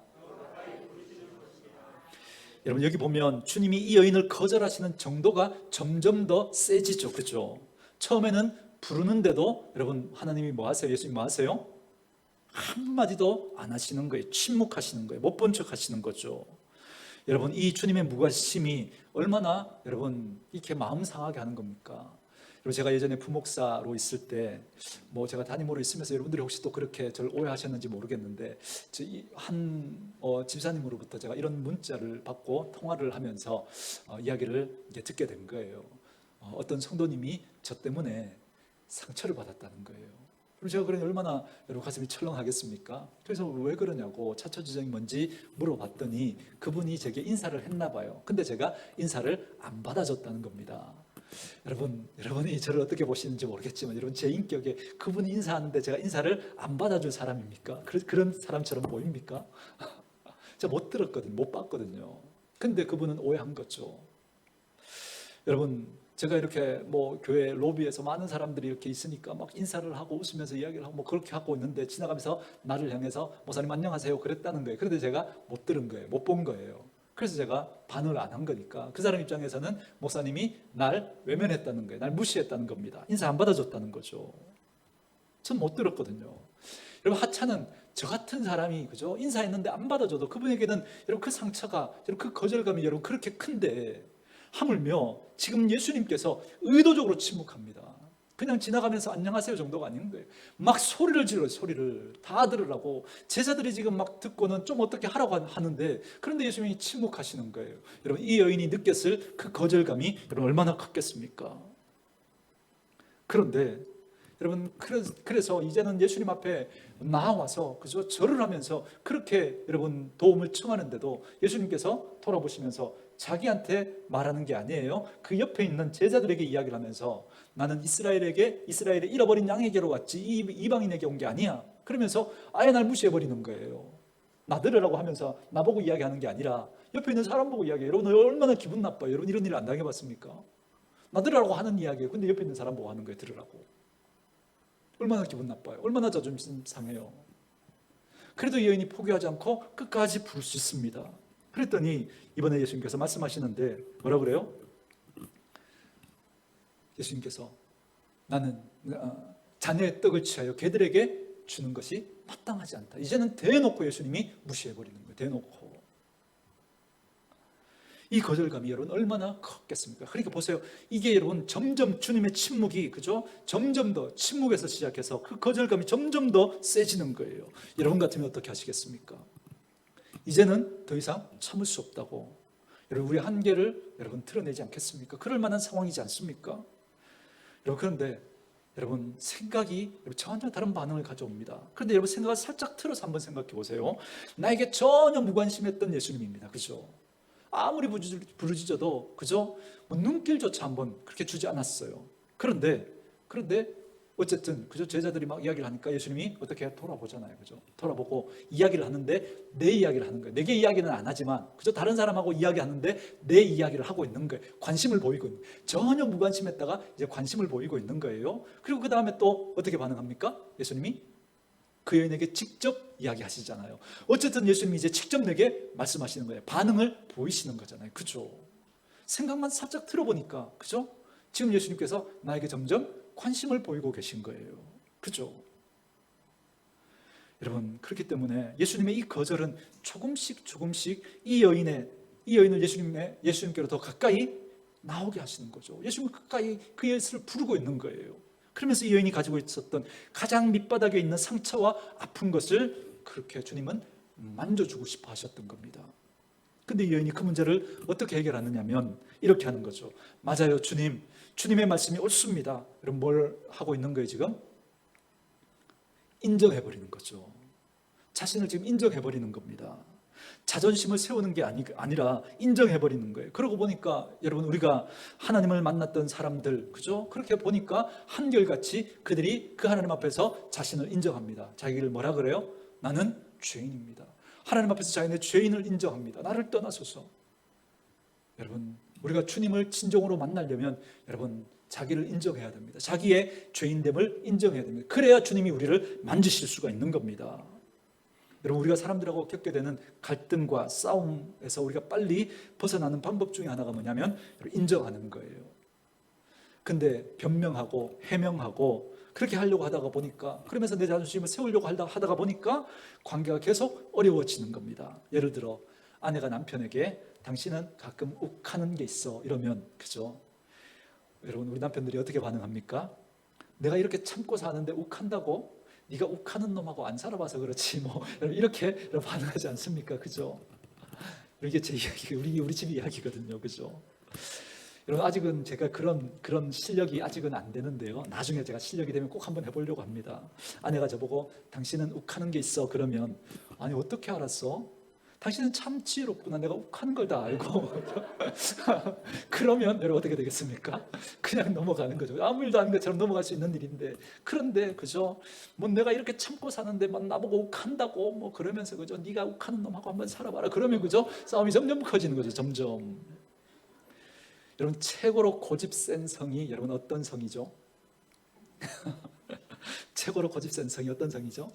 여러분 여기 보면 주님이 이 여인을 거절하시는 정도가 점점 더 세지죠. 그렇죠? 처음에는 부르는데도 여러분 하나님이 뭐 하세요? 예수님 뭐 하세요? 한마디도 안 하시는 거예요. 침묵하시는 거예요. 못 본 척 하시는 거죠. 여러분 이 주님의 무관심이 얼마나 여러분 이렇게 마음 상하게 하는 겁니까? 그리고 제가 예전에 부목사로 있을 때 뭐 제가 담임으로 있으면서 여러분들이 혹시 또 그렇게 저를 오해하셨는지 모르겠는데 한 집사님으로부터 제가 이런 문자를 받고 통화를 하면서 이야기를 이제 듣게 된 거예요. 어떤 성도님이 저 때문에 상처를 받았다는 거예요. 그럼 제가 그러니 얼마나 여러분 가슴이 철렁하겠습니까? 그래서 왜 그러냐고 차처지정이 뭔지 물어봤더니 그분이 제게 인사를 했나 봐요. 근데 제가 인사를 안 받아줬다는 겁니다. 여러분이 저를 어떻게 보시는지 모르겠지만 여러분 제 인격에 그분이 인사하는데 제가 인사를 안 받아줄 사람입니까? 그런 사람처럼 보입니까? 제가 못 들었거든요. 못 봤거든요. 근데 그분은 오해한 거죠. 여러분 제가 이렇게 뭐 교회 로비에서 많은 사람들이 이렇게 있으니까 막 인사를 하고 웃으면서 이야기를 하고 뭐 그렇게 하고 있는데 지나가면서 나를 향해서 목사님 안녕하세요 그랬다는 거예요. 그런데 제가 못 들은 거예요. 못 본 거예요. 그래서 제가 반응을 안 한 거니까 그 사람 입장에서는 목사님이 날 외면했다는 거예요. 날 무시했다는 겁니다. 인사 안 받아줬다는 거죠. 전 못 들었거든요. 여러분 하찮은 저 같은 사람이 그죠? 인사했는데 안 받아줘도 그분에게는 여러분 그 상처가 여러분 그 거절감이 여러분 그렇게 큰데 하물며 지금 예수님께서 의도적으로 침묵합니다. 그냥 지나가면서 안녕하세요 정도가 아닌 거예요. 막 소리를 질러요. 소리를 다 들으라고. 제자들이 지금 막 듣고는 좀 어떻게 하라고 하는데 그런데 예수님이 침묵하시는 거예요. 여러분 이 여인이 느꼈을 그 거절감이 여러분 얼마나 컸겠습니까? 그런데 여러분 그래서 이제는 예수님 앞에 나와서 그저 절을 하면서 그렇게 여러분 도움을 청하는데도 예수님께서 돌아보시면서 자기한테 말하는 게 아니에요. 그 옆에 있는 제자들에게 이야기를 하면서 나는 이스라엘의 잃어버린 양에게로 왔지 이방인에게 온 게 아니야. 그러면서 아예 날 무시해버리는 거예요. 나 들으라고 하면서 나보고 이야기하는 게 아니라 옆에 있는 사람 보고 이야기해요. 여러분 얼마나 기분 나빠요. 여러분 이런 일을 안 당해봤습니까? 나 들으라고 하는 이야기예요. 근데 옆에 있는 사람 보고 하는 거예요. 들으라고. 얼마나 기분 나빠요. 얼마나 자존심 상해요. 그래도 이 여인이 포기하지 않고 끝까지 부를 수 있습니다. 그랬더니 이번에 예수님께서 말씀하시는데 뭐라 그래요? 예수님께서 나는 자녀의 떡을 취하여 개들에게 주는 것이 마땅하지 않다. 이제는 대놓고 예수님이 무시해버리는 거예요. 대놓고. 이 거절감이 여러분 얼마나 컸겠습니까? 그러니까 보세요. 이게 여러분 점점 주님의 침묵이, 그죠? 점점 더 침묵에서 시작해서 그 거절감이 점점 더 세지는 거예요. 여러분 같으면 어떻게 하시겠습니까? 이제는 더 이상 참을 수 없다고, 여러분 우리의 한계를 여러분 드러내지 않겠습니까? 그럴 만한 상황이지 않습니까? 여러분, 그런데 여러분 생각이 전혀 다른 반응을 가져옵니다. 그런데 여러분 생각을 살짝 틀어서 한번 생각해 보세요. 나에게 전혀 무관심했던 예수님입니다. 그죠? 아무리 부르짖어도, 그죠? 뭐 눈길조차 한번 그렇게 주지 않았어요. 그런데 어쨌든, 그죠? 제자들이 막 이야기를 하니까 예수님이 어떻게 돌아보잖아요. 그죠? 돌아보고 이야기를 하는데 내 이야기를 하는 거예요. 내게 이야기는 안 하지만, 그죠? 다른 사람하고 이야기하는데 내 이야기를 하고 있는 거예요. 관심을 보이고 있는 거예요. 전혀 무관심했다가 이제 관심을 보이고 있는 거예요. 그리고 그 다음에 또 어떻게 반응합니까? 예수님이 그 여인에게 직접 이야기하시잖아요. 어쨌든 예수님이 이제 직접 내게 말씀하시는 거예요. 반응을 보이시는 거잖아요. 그죠? 생각만 살짝 틀어보니까, 그죠? 지금 예수님께서 나에게 점점 관심을 보이고 계신 거예요. 그죠? 여러분, 그렇기 때문에 예수님의 이 거절은 조금씩 이 여인을 예수님께로 더 가까이 나오게 하시는 거죠. 예수님은 가까이 그 예수를 부르고 있는 거예요. 그러면서 이 여인이 가지고 있었던 가장 밑바닥에 있는 상처와 아픈 것을 그렇게 주님은 만져주고 싶어 하셨던 겁니다. 근데 이 여인이 그 문제를 어떻게 해결하느냐면 이렇게 하는 거죠. 맞아요, 주님의 말씀이 옳습니다. 여러분, 뭘 하고 있는 거예요 지금? 인정해버리는 거죠. 자신을 지금 인정해버리는 겁니다. 자존심을 세우는 게 아니라 인정해버리는 거예요. 그러고 보니까 여러분, 우리가 하나님을 만났던 사람들, 그죠? 그렇게 보니까 한결같이 그들이 그 하나님 앞에서 자신을 인정합니다. 자기를 뭐라 그래요? 나는 죄인입니다. 하나님 앞에서 자기네 죄인을 인정합니다. 나를 떠나소서. 여러분, 우리가 주님을 진정으로 만나려면 여러분 자기를 인정해야 됩니다. 자기의 죄인됨을 인정해야 됩니다. 그래야 주님이 우리를 만지실 수가 있는 겁니다. 여러분, 우리가 사람들하고 겪게 되는 갈등과 싸움에서 우리가 빨리 벗어나는 방법 중에 하나가 뭐냐면 인정하는 거예요. 근데 변명하고 해명하고 그렇게 하려고 하다가 보니까, 그러면서 내 자존심을 세우려고 하다가 보니까 관계가 계속 어려워지는 겁니다. 예를 들어 아내가 남편에게 당신은 가끔 욱하는 게 있어 이러면, 그죠? 여러분, 우리 남편들이 어떻게 반응합니까? 내가 이렇게 참고 사는데 욱한다고? 네가 욱하는 놈하고 안 살아봐서 그렇지 뭐 이렇게 반응하지 않습니까? 그죠? 이게 제 이야기, 우리 집 이야기거든요. 그죠? 여러분, 아직은 제가 그런 실력이 아직은 안 되는데요. 나중에 제가 실력이 되면 꼭 한번 해보려고 합니다. 아내가 저보고 당신은 욱하는 게 있어 그러면, 아니 어떻게 알았어? 당신은 참 지혜롭구나. 내가 욱하는 걸 다 알고. 그러면 여러분 어떻게 되겠습니까? 그냥 넘어가는 거죠. 아무 일도 아닌 것처럼 넘어갈 수 있는 일인데, 그런데 그죠? 뭐 내가 이렇게 참고 사는데 막 나보고 욱한다고 뭐 그러면서, 그죠? 네가 욱하는 놈하고 한번 살아봐라. 그러면, 그죠? 싸움이 점점 커지는 거죠. 점점. 여러분, 최고로 고집 센 성이 여러분 어떤 성이죠? 최고로 고집 센 성이 어떤 성이죠?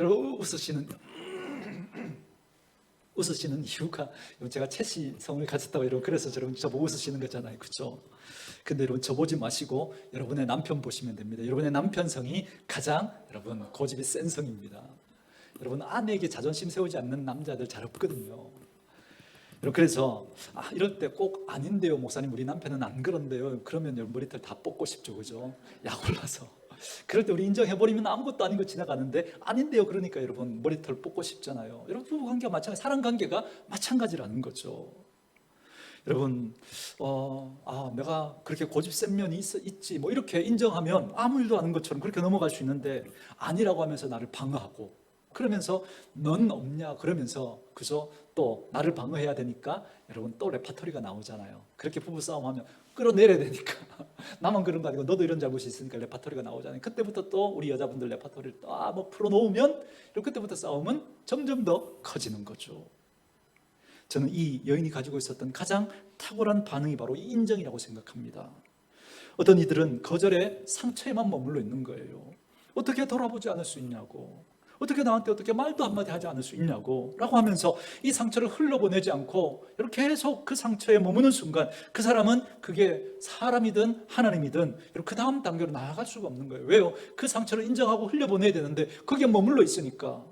여러분 웃으시는 이유가, 제가 채씨 성을 가졌다고 여러분 그래서 여러분 저보고 웃으시는 거잖아요. 그렇죠? 근데 여러분 저 보지 마시고 여러분의 남편 보시면 됩니다. 여러분의 남편 성이 가장 여러분 고집이 센 성입니다. 여러분, 아내에게 자존심 세우지 않는 남자들 잘 없거든요. 여러분, 그래서 이럴 때 꼭 아닌데요 목사님, 우리 남편은 안 그런데요. 그러면 여러분 머리털 다 뽑고 싶죠. 그죠? 약 올라서. 그럴 때 우리 인정해버리면 아무것도 아닌 거 지나가는데, 아닌데요 그러니까 여러분 머리털 뽑고 싶잖아요. 여러분, 부부관계가 마찬가지, 사랑관계가 마찬가지라는 거죠. 여러분, 내가 그렇게 고집 센 면이 있지 뭐 이렇게 인정하면 아무 일도 아닌 것처럼 그렇게 넘어갈 수 있는데, 아니라고 하면서 나를 방어하고, 그러면서 넌 없냐 그러면서, 그죠? 또 나를 방어해야 되니까 여러분 또 레파토리가 나오잖아요. 그렇게 부부싸움하면 끌어내려야 되니까 나만 그런 거 아니고 너도 이런 잘못이 있으니까 레파토리가 나오잖아요. 그때부터 또 우리 여자분들 레파토리를 또 뭐 풀어놓으면 그때부터 싸움은 점점 더 커지는 거죠. 저는 이 여인이 가지고 있었던 가장 탁월한 반응이 바로 이 인정이라고 생각합니다. 어떤 이들은 거절의 상처에만 머물러 있는 거예요. 어떻게 돌아보지 않을 수 있냐고, 어떻게 나한테 어떻게 말도 한마디 하지 않을 수 있냐고 라고 하면서 이 상처를 흘러보내지 않고 이렇게 계속 그 상처에 머무는 순간, 그 사람은 그게 사람이든 하나님이든 그 다음 단계로 나아갈 수가 없는 거예요. 왜요? 그 상처를 인정하고 흘려보내야 되는데 거기에 머물러 있으니까.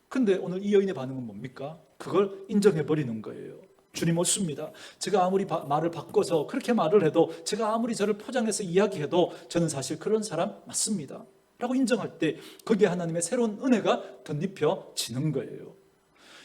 근데 오늘 이 여인의 반응은 뭡니까? 그걸 인정해 버리는 거예요. 주님 옳습니다. 제가 아무리 말을 바꿔서 그렇게 말을 해도, 제가 아무리 저를 포장해서 이야기해도 저는 사실 그런 사람 맞습니다 라고 인정할 때 거기에 하나님의 새로운 은혜가 덧입혀지는 거예요.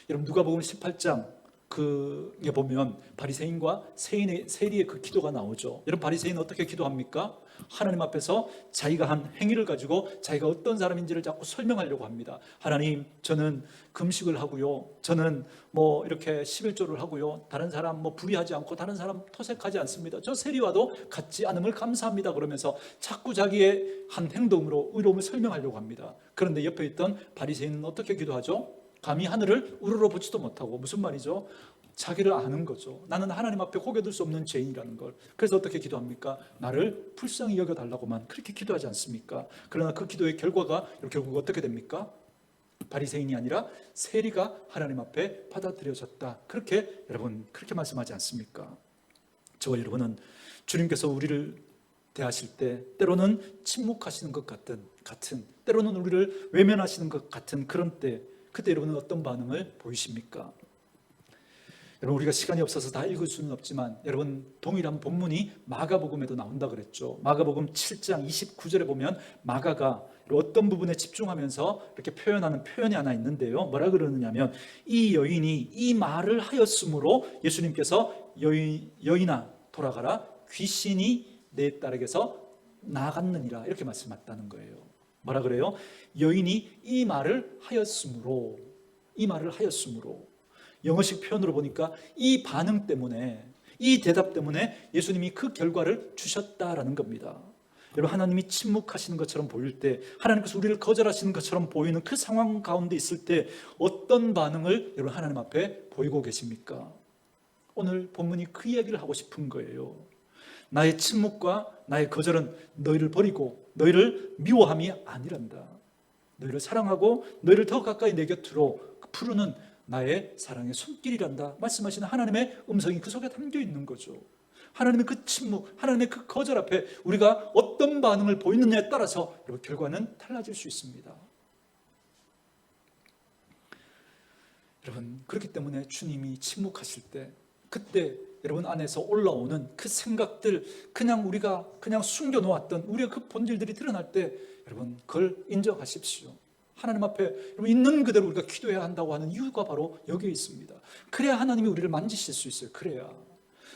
여러분 누가복음 18장 그에 보면 바리새인과 세리의 그 기도가 나오죠. 여러분 바리새인은 어떻게 기도합니까? 하나님 앞에서 자기가 한 행위를 가지고 자기가 어떤 사람인지를 자꾸 설명하려고 합니다. 하나님, 저는 금식을 하고요, 저는 뭐 이렇게 11조를 하고요, 다른 사람 뭐 불의하지 않고 다른 사람 토색하지 않습니다, 저 세리와도 같지 않음을 감사합니다 그러면서 자꾸 자기의 한 행동으로 의로움을 설명하려고 합니다. 그런데 옆에 있던 바리새인은 어떻게 기도하죠? 감히 하늘을 우러러 보지도 못하고, 무슨 말이죠? 자기를 아는 거죠. 나는 하나님 앞에 고개 들 수 없는 죄인이라는 걸. 그래서 어떻게 기도합니까? 나를 불쌍히 여겨달라고만 그렇게 기도하지 않습니까? 그러나 그 기도의 결과가 결국 어떻게 됩니까? 바리새인이 아니라 세리가 하나님 앞에 받아들여졌다, 그렇게 여러분 그렇게 말씀하지 않습니까? 저와 여러분은 주님께서 우리를 대하실 때 때로는 침묵하시는 것 같은 때로는 우리를 외면하시는 것 같은 그런 때, 그때 여러분은 어떤 반응을 보이십니까? 여러분 우리가 시간이 없어서 다 읽을 수는 없지만, 여러분 동일한 본문이 마가복음에도 나온다 그랬죠. 마가복음 7장 29절에 보면 마가가 어떤 부분에 집중하면서 이렇게 표현하는 표현이 하나 있는데요, 뭐라 그러느냐면, 이 여인이 이 말을 하였으므로 예수님께서 여인아 돌아가라, 귀신이 내 딸에게서 나갔느니라, 이렇게 말씀하셨다는 거예요. 뭐라 그래요? 여인이 이 말을 하였으므로, 이 말을 하였으므로. 영어식 표현으로 보니까 이 반응 때문에, 이 대답 때문에 예수님이 그 결과를 주셨다라는 겁니다. 여러분 하나님이 침묵하시는 것처럼 보일 때, 하나님께서 우리를 거절하시는 것처럼 보이는 그 상황 가운데 있을 때 어떤 반응을 여러분 하나님 앞에 보이고 계십니까? 오늘 본문이 그 이야기를 하고 싶은 거예요. 나의 침묵과 나의 거절은 너희를 버리고 너희를 미워함이 아니란다. 너희를 사랑하고 너희를 더 가까이 내 곁으로 부르는 나의 사랑의 손길이란다 말씀하시는 하나님의 음성이 그 속에 담겨 있는 거죠. 하나님의 그 침묵, 하나님의 그 거절 앞에 우리가 어떤 반응을 보이느냐에 따라서 여러분 결과는 달라질 수 있습니다. 여러분 그렇기 때문에 주님이 침묵하실 때, 그때 여러분 안에서 올라오는 그 생각들, 그냥 우리가 그냥 숨겨놓았던 우리의 그 본질들이 드러날 때 여러분 그걸 인정하십시오. 하나님 앞에 여러분 있는 그대로 우리가 기도해야 한다고 하는 이유가 바로 여기에 있습니다. 그래야 하나님이 우리를 만지실 수 있어요. 그래야.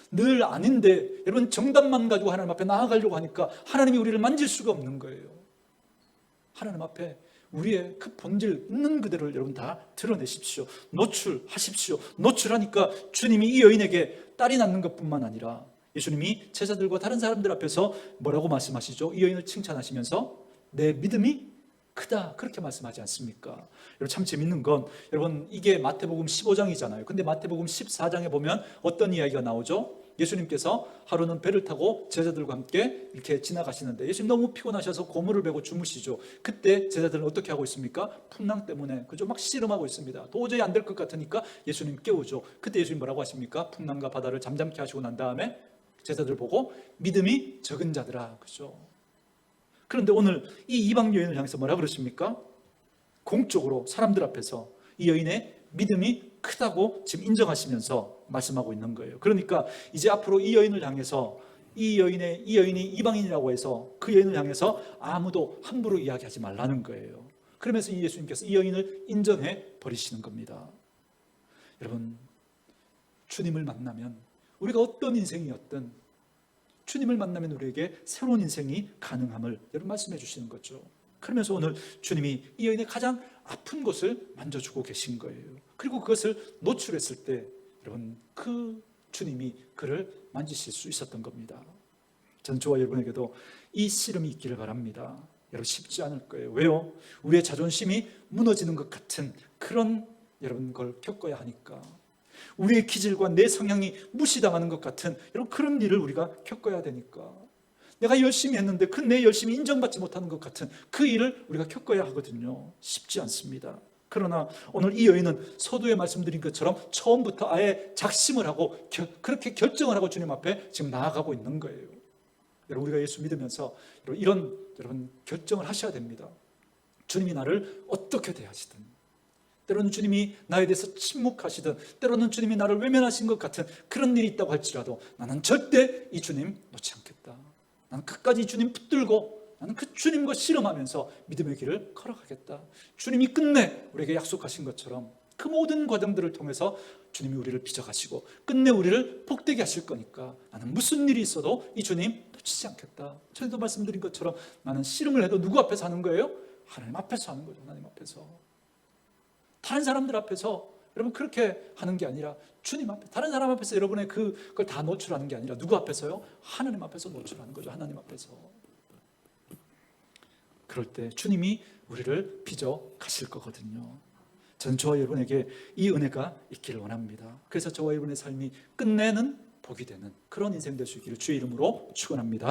늘 아닌데 여러분 정답만 가지고 하나님 앞에 나아가려고 하니까 하나님이 우리를 만질 수가 없는 거예요. 하나님 앞에 우리의 그 본질 있는 그대로를 여러분 다 드러내십시오. 노출하십시오. 노출하니까 주님이 이 여인에게 딸이 낳는 것뿐만 아니라 예수님이 제자들과 다른 사람들 앞에서 뭐라고 말씀하시죠? 이 여인을 칭찬하시면서 내 믿음이 크다, 그렇게 말씀하지 않습니까? 여러분 참 재밌는 건, 여러분 이게 마태복음 15장이잖아요. 근데 마태복음 14장에 보면 어떤 이야기가 나오죠? 예수님께서 하루는 배를 타고 제자들과 함께 이렇게 지나가시는데 예수님 너무 피곤하셔서 고무를 베고 주무시죠. 그때 제자들은 어떻게 하고 있습니까? 풍랑 때문에 그죠? 막 씨름하고 있습니다. 도저히 안 될 것 같으니까 예수님 깨우죠. 그때 예수님 뭐라고 하십니까? 풍랑과 바다를 잠잠케 하시고 난 다음에 제자들 보고 믿음이 적은 자들아, 그죠? 그런데 오늘 이 이방 여인을 향해서 뭐라 그러십니까? 공적으로 사람들 앞에서 이 여인의 믿음이 크다고 지금 인정하시면서 말씀하고 있는 거예요. 그러니까 이제 앞으로 이 여인을 향해서 이 여인이 이방인이라고 해서 그 여인을 향해서 아무도 함부로 이야기하지 말라는 거예요. 그러면서 이 예수님께서 이 여인을 인정해 버리시는 겁니다. 여러분 주님을 만나면 우리가 어떤 인생이었든 주님을 만나면 우리에게 새로운 인생이 가능함을 여러분 말씀해 주시는 거죠. 그러면서 오늘 주님이 이 여인의 가장 아픈 곳을 만져주고 계신 거예요. 그리고 그것을 노출했을 때 여러분 그 주님이 그를 만지실 수 있었던 겁니다. 저는 저와 여러분에게도 이 씨름이 있기를 바랍니다. 여러분 쉽지 않을 거예요. 왜요? 우리의 자존심이 무너지는 것 같은 그런 여러분 걸 겪어야 하니까. 우리의 기질과 내 성향이 무시당하는 것 같은 이런 그런 일을 우리가 겪어야 되니까. 내가 열심히 했는데 그 내 열심이 인정받지 못하는 것 같은 그 일을 우리가 겪어야 하거든요. 쉽지 않습니다. 그러나 오늘 이 여인은 서두에 말씀드린 것처럼 처음부터 아예 작심을 하고 그렇게 결정을 하고 주님 앞에 지금 나아가고 있는 거예요. 여러분 우리가 예수 믿으면서 이런 여러분 결정을 하셔야 됩니다. 주님이 나를 어떻게 대하시든 때로는 주님이 나에 대해서 침묵하시든 때로는 주님이 나를 외면하신 것 같은 그런 일이 있다고 할지라도 나는 절대 이 주님 놓지 않겠다. 나는 끝까지 주님 붙들고 나는 그 주님과 씨름하면서 믿음의 길을 걸어가겠다. 주님이 끝내 우리에게 약속하신 것처럼 그 모든 과정들을 통해서 주님이 우리를 빚어가시고 끝내 우리를 복되게 하실 거니까 나는 무슨 일이 있어도 이 주님 놓치지 않겠다. 전에도 말씀드린 것처럼 나는 씨름을 해도 누구 앞에서 하는 거예요? 하나님 앞에서 하는 거죠. 하나님 앞에서. 다른 사람들 앞에서 여러분 그렇게 하는 게 아니라 주님 앞에, 다른 사람 앞에서 여러분의 그걸 다 노출하는 게 아니라 누구 앞에서요? 하나님 앞에서 노출하는 거죠. 하나님 앞에서. 그럴 때 주님이 우리를 빚어 가실 거거든요. 저는 저와 여러분에게 이 은혜가 있기를 원합니다. 그래서 저와 여러분의 삶이 끝내는 복이 되는 그런 인생 될 수 있기를 주의 이름으로 축원합니다.